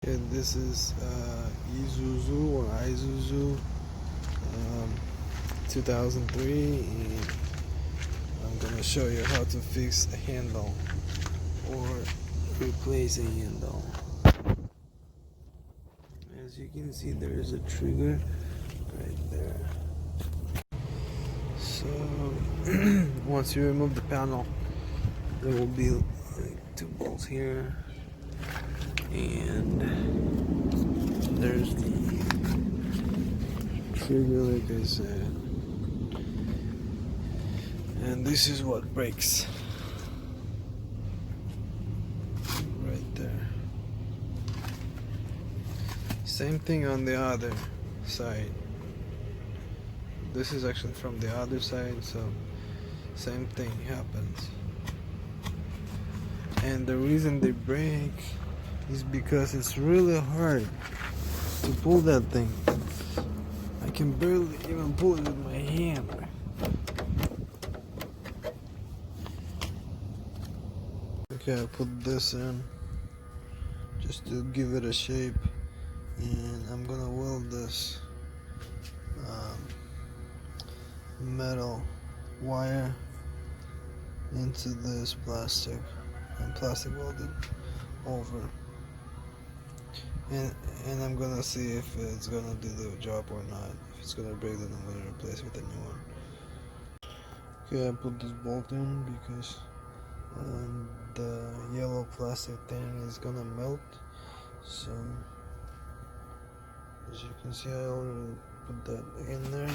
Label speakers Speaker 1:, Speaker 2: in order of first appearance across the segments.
Speaker 1: Okay, this is Izuzu or Izuzu 2003, and I'm gonna show you how to fix a handle or replace a handle. As you can see, there is a trigger right there. So once you remove the panel, there will be like 2 bolts here, and there's the trigger like I said, and this is what breaks right there. Same thing on the other side. This is actually from the other side, so same thing happens. And the reason they break is because it's really hard to pull that thing. I can barely even pull it with my hand. Okay, I put this in just to give it a shape, and I'm gonna weld this metal wire into this plastic and plastic welded over, and I'm gonna see if it's gonna do the job or not. If it's gonna break, then I'm gonna replace it with a new one. Okay, I put this bolt in because the yellow plastic thing is gonna melt. So as you can see, I already put that in there,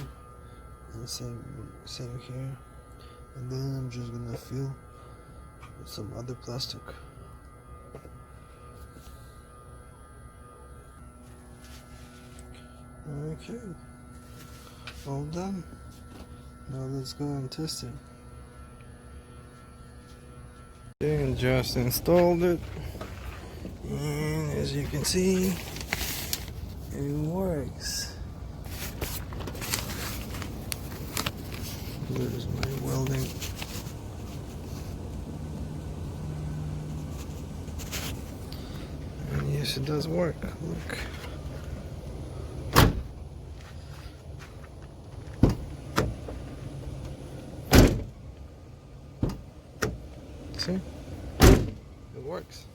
Speaker 1: and same here. And then I'm just gonna fill with some other plastic. Okay, all done. Now let's go and test it. Okay, and just installed it, and as you can see, it works. There's my welding. And yes, it does work. Look. See? It works.